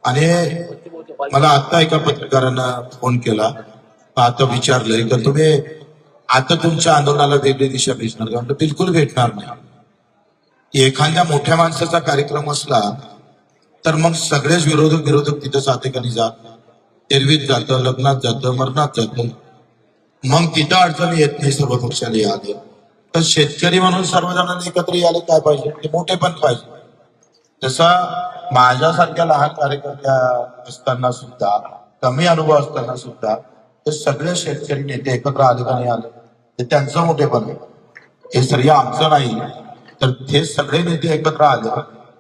आणि मला आता एका पत्रकारानं फोन केला, आता विचारलंय की तुम्ही आता तुमच्या आंदोलनाला वेगळी दिशा भेटणार का? म्हटलं बिलकुल भेटणार नाही. एखाद्या मोठ्या माणसाचा कार्यक्रम असला तर मग सगळेच विरोधक तिथं जाते का नाही जात, एरवीत जातं, लग्नात जातं, मरणात जातं, मग तिथं अडचणी येत नाही. सर्व पक्षाला याले तर शेतकरी म्हणून सर्वजणांनी एकत्र यायला काय पाहिजे, ते मोठे पण पाहिजे. तसा माझ्यासारख्या लहान कार्यकर्त्या असताना सुद्धा, कमी अनुभव असताना सुद्धा ते सगळे शेतकरी नेते एकत्र आले का नाही आले, ते त्यांचं मोठेपण आहे. हे सर्व आमचं नाही, तर ते सगळे नेते एकत्र आले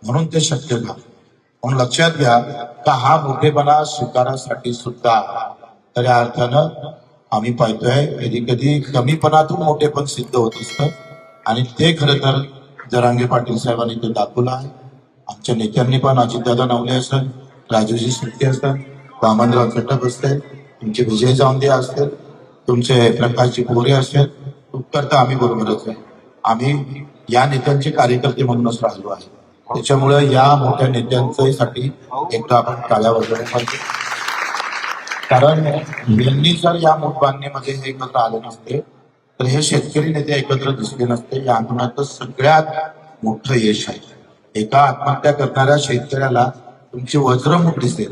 म्हणून ते शक्य झालं. म्हणून लक्षात घ्या का हा मोठेपणा स्वीकारासाठी सुद्धा खऱ्या अर्थानं आम्ही पाहतोय कधी कधी कमीपणातून मोठेपण सिद्ध होत असतं. आणि ते खरं तर जरांगे पाटील साहेबांनी ते दाखवलं आहे. आमच्या नेत्यांनी पण, अजितदादा नवले असेल, राजूजी शेट्टी असेल, वामनराव चटप असतील, तुमचे विजय जावंदे असतील, तुमचे प्रकाशजी गोरे असेल, उत्तर तर आम्ही बरोबरच आहे. आम्ही या नेत्यांचे कार्यकर्ते म्हणूनच राहिलो आहे. त्याच्यामुळे या मोठ्या नेत्यांसाठी एकदा आपण टाळ्या वाजवल्या पाहिजे. कारण यांनी जर या मोठबांधणीमध्ये हे एकत्र आले नसते तर हे शेतकरी नेते एकत्र दिसले नसते. या आंदोलनाचं सगळ्यात मोठं यश आहे. एका आत्महत्या करणाऱ्या शेतकऱ्याला तुमची वज्रमुठ दिसेल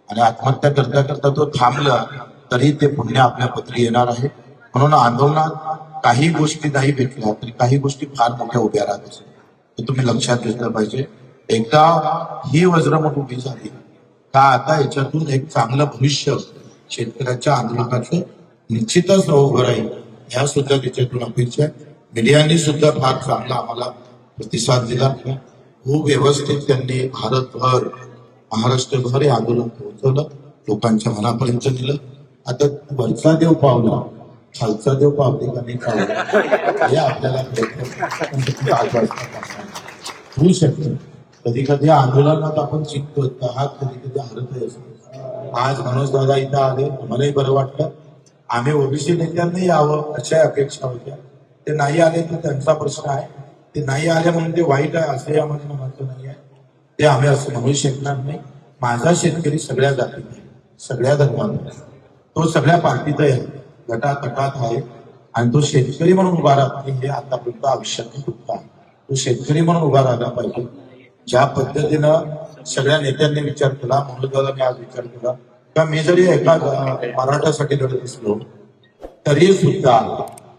आणि आत्महत्या करता करता तो थांबला तरी ते पुण्य आपल्या पत्री येणार आहे. म्हणून आंदोलनात काही गोष्टी नाही भेटल्या तरी काही गोष्टी फार मोठ्या उभ्या राहत असतात, हे तुम्ही लक्षात घेतलं पाहिजे. एकदा ही वज्रमुठ उभी झाली का आता याच्यातून एक चांगलं भविष्य शेतकऱ्याच्या आंदोलनाचं निश्चितच उभं राहील. ह्या सुद्धा त्याच्यातून अपेक्षा आहे. मीडियाने सुद्धा फार चांगला आम्हाला प्रतिसाद दिला. खूप व्यवस्थित त्यांनी भारतभर, महाराष्ट्रभर हे आंदोलन पोहोचवलं, लोकांच्या मनापर्यंत दिलं. आता वरचा देव पावला, खालचा देव पावले का नाही पावला हे आपल्याला होऊ शकतं. कधी कधी आंदोलनात आपण जिंकतो, हात कधी कधी हरतही असतो. आज मनोज दादा इथं आले, मलाही बरं वाटलं. आम्ही ओबीसी नेत्यांनी यावं अशा अपेक्षा होत्या. ते नाही आले तर त्यांचा प्रश्न आहे. ते नाही आले म्हणून ते वाईट आहे असंही आम्हाला म्हणायचं नाही आहे. ते आम्ही असं म्हणू शकणार नाही. माझा शेतकरी सगळ्या जातीत आहे, सगळ्या धर्मात आहे, तो सगळ्या पार्टीत आहे, गटातटात आहे. आणि तो शेतकरी म्हणून उभा राहत नाही हे आतापर्यंत आयुष्यात दुःख आहे. तो शेतकरी म्हणून उभा राहिला पाहिजे. ज्या पद्धतीनं सगळ्या नेत्यांनी विचार केला, मनोजदादांनी आज विचार केला का मी जरी एका मराठासाठी लढत असलो तरी सुद्धा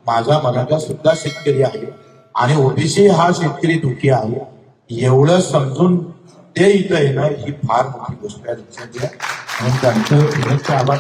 माझा मराठा सुद्धा शेतकरी आहे आणि ओबीसी हा शेतकरी दुःखी आहे, एवढं समजून ते इथं येणं ही फार मोठी गोष्ट आहे. लक्षात घ्या. म्हणून त्यांचं आभार.